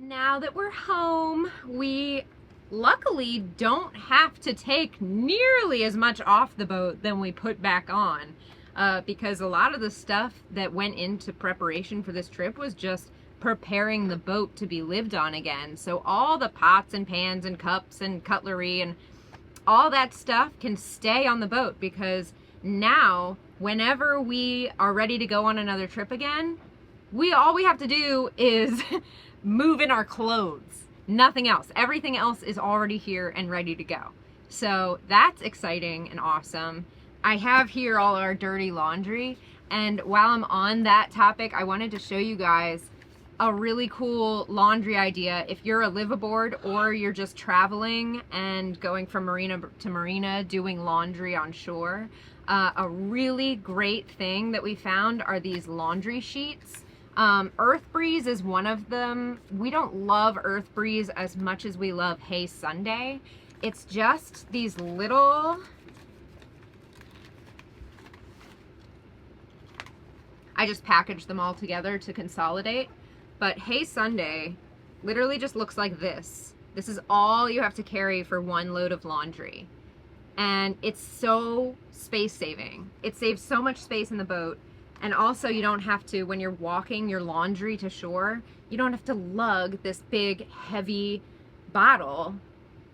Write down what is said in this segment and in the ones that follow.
Now that we're home, we luckily don't have to take nearly as much off the boat than we put back on, because a lot of the stuff that went into preparation for this trip was just preparing the boat to be lived on again. So all the pots and pans and cups and cutlery and all that stuff can stay on the boat, because now whenever we are ready to go on another trip again, all we have to do is move in our clothes. Nothing else. Everything else is already here and ready to go. So that's exciting and awesome. I have here all our dirty laundry, and while I'm on that topic, I wanted to show you guys a really cool laundry idea if you're a liveaboard or you're just traveling and going from marina to marina doing laundry on shore. A really great thing that we found are these laundry sheets. Earth Breeze is one of them. We don't love Earth Breeze as much as we love Hey Sunday. It's just these little, I just packaged them all together to consolidate, but Hey Sunday literally just looks like this. This is all you have to carry for one load of laundry. And it's so space saving. It saves so much space in the boat. And also you don't have to, when you're walking your laundry to shore, you don't have to lug this big heavy bottle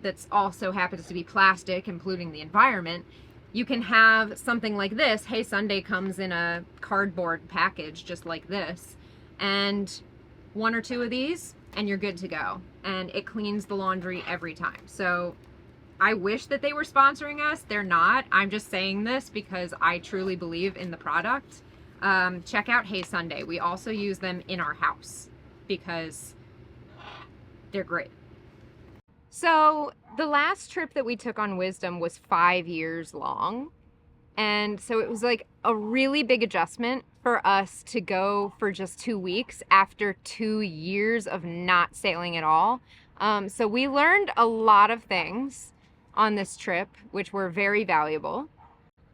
that's also happens to be plastic and polluting the environment. You can have something like this. Hey Sunday comes in a cardboard package just like this, and one or two of these and you're good to go. And it cleans the laundry every time. So I wish that they were sponsoring us. They're not. I'm just saying this because I truly believe in the product. Check out Hey Sunday. We also use them in our house because they're great. So the last trip that we took on Wisdom was 5 years long. And so it was like a really big adjustment for us to go for just 2 weeks after 2 years of not sailing at all. So we learned a lot of things on this trip, which were very valuable.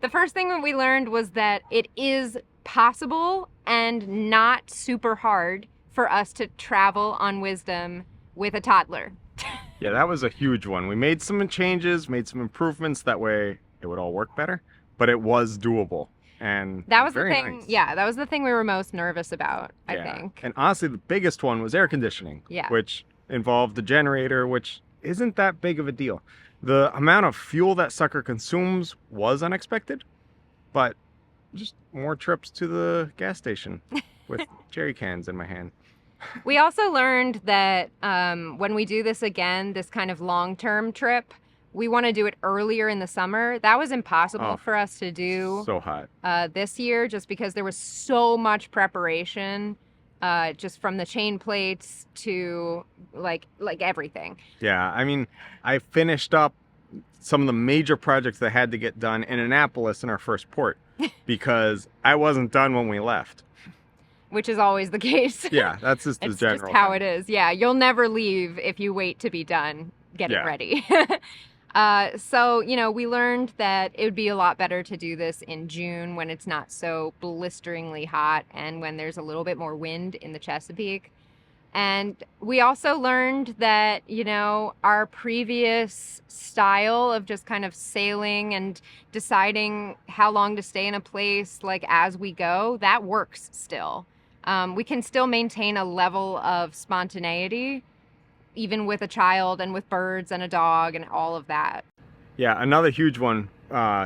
The first thing that we learned was that it is possible and not super hard for us to travel on Wisdom with a toddler. Yeah, that was a huge one. We made some changes, made some improvements, that way it would all work better, but it was doable. And that was very the thing. nice. Yeah, that was the thing we were most nervous about, I think. And honestly, the biggest one was air conditioning, yeah, which involved the generator, which isn't that big of a deal. The amount of fuel that sucker consumes was unexpected, but just more trips to the gas station with jerry cans in my hand. We also learned that when we do this again, this kind of long-term trip, we want to do it earlier in the summer. That was impossible for us to do so hot this year, just because there was so much preparation, just from the chain plates to like everything. Yeah, I mean, I finished up some of the major projects that had to get done in Annapolis in our first port because I wasn't done when we left. Which is always the case. Yeah, that's just the general. It's just how it is. Yeah, you'll never leave if you wait to be done getting ready. So, you know, we learned that it would be a lot better to do this in June when it's not so blisteringly hot and when there's a little bit more wind in the Chesapeake. And we also learned that, you know, our previous style of just kind of sailing and deciding how long to stay in a place, like as we go, that works still. We can still maintain a level of spontaneity, even with a child and with birds and a dog and all of that. Yeah, another huge one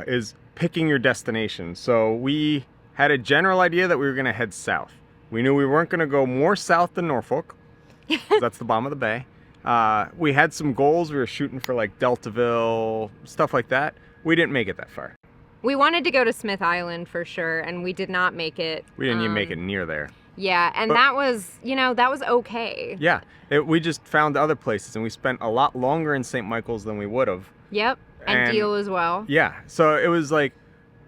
is picking your destination. So we had a general idea that we were going to head south. We knew we weren't going to go more south than Norfolk, 'cause that's the bottom of the bay. We had some goals. We were shooting for like Deltaville, stuff like that. We didn't make it that far. We wanted to go to Smith Island for sure, and we did not make it. We didn't even make it near there. Yeah, and that was, you know, that was okay. Yeah, we just found other places, and we spent a lot longer in St. Michael's than we would have. Yep, and Deal as well. Yeah, so it was like,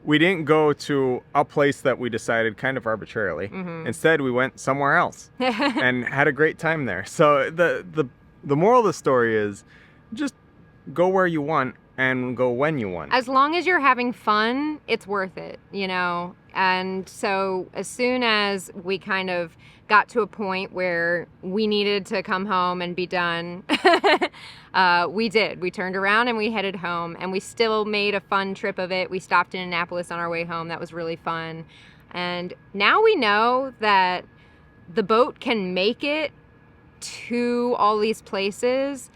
we didn't go to a place that we decided kind of arbitrarily. Mm-hmm. Instead, we went somewhere else and had a great time there. So the moral of the story is just go where you want and go when you want. As long as you're having fun, it's worth it, you know? And so as soon as we kind of got to a point where we needed to come home and be done, we did. We turned around and we headed home, and we still made a fun trip of it. We stopped in Annapolis on our way home. That was really fun. And now we know that the boat can make it to all these places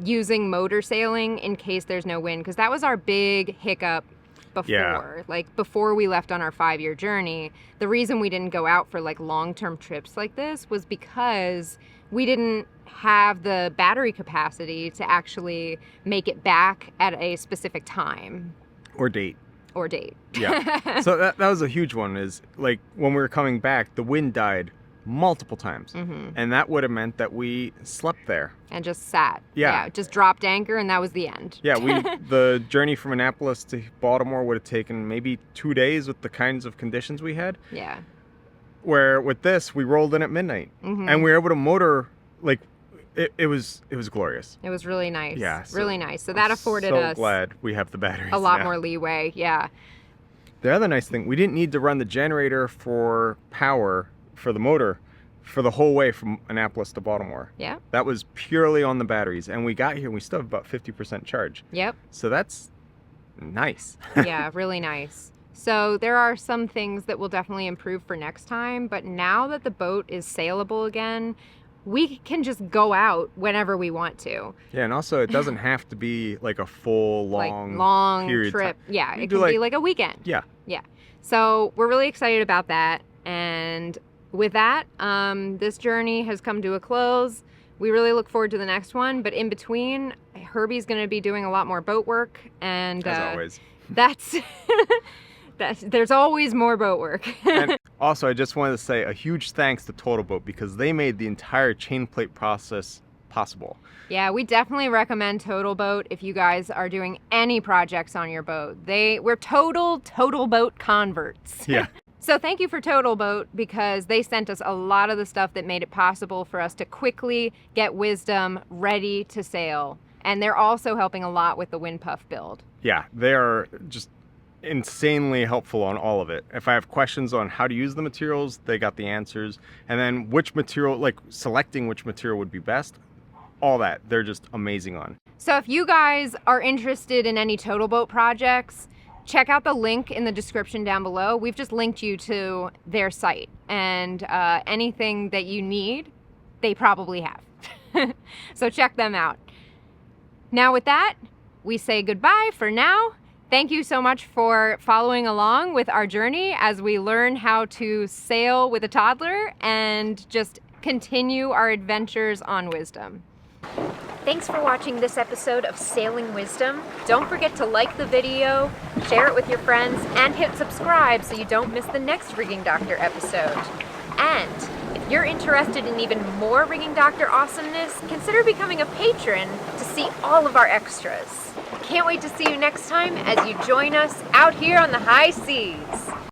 using motor sailing in case there's no wind, because that was our big hiccup before. Yeah. Like before we left on our 5-year journey, the reason we didn't go out for like long-term trips like this was because we didn't have the battery capacity to actually make it back at a specific time Or date. Yeah. So that was a huge one, is like when we were coming back, the wind died multiple times. And that would have meant that we slept there. And just sat. Yeah. Just dropped anchor, and that was the end. Yeah, the journey from Annapolis to Baltimore would have taken maybe 2 days with the kinds of conditions we had. Yeah. Where with this, we rolled in at midnight. And we were able to motor, like, it was glorious. It was really nice. Yeah. Really nice. So that afforded us so glad we have the batteries a lot now. more leeway. Yeah. The other nice thing, we didn't need to run the generator for power for the motor for the whole way from Annapolis to Baltimore. Yeah. That was purely on the batteries. And we got here and we still have about 50% charge. Yep. So that's nice. Yeah, really nice. So there are some things that will definitely improve for next time, but now that the boat is saleable again, we can just go out whenever we want to. Yeah, and also it doesn't have to be like a full long period trip. time. Yeah, You it do can be like a weekend. Yeah. Yeah. So we're really excited about that. And with that, this journey has come to a close. We really look forward to the next one. But in between, Herbie's going to be doing a lot more boat work. And As always. That's... there's always more boat work. And also, I just wanted to say a huge thanks to TotalBoat, because they made the entire chain plate process possible. Yeah, we definitely recommend TotalBoat if you guys are doing any projects on your boat. We're total TotalBoat converts. Yeah. So thank you for TotalBoat, because they sent us a lot of the stuff that made it possible for us to quickly get Wisdom ready to sail. And they're also helping a lot with the wind puff build. Yeah, they are just insanely helpful on all of it. If I have questions on how to use the materials, they got the answers. And then which material, like selecting which material would be best, all that, they're just amazing on. So if you guys are interested in any TotalBoat projects, check out the link in the description down below. We've just linked you to their site, and anything that you need, they probably have. So check them out. Now with that, we say goodbye for now. Thank you so much for following along with our journey as we learn how to sail with a toddler and just continue our adventures on Wisdom. Thanks for watching this episode of Sailing Wisdom. Don't forget to like the video, share it with your friends, and hit subscribe so you don't miss the next Rigging Doctor episode. And if you're interested in even more Rigging Doctor awesomeness, consider becoming a patron to see all of our extras. Can't wait to see you next time as you join us out here on the high seas.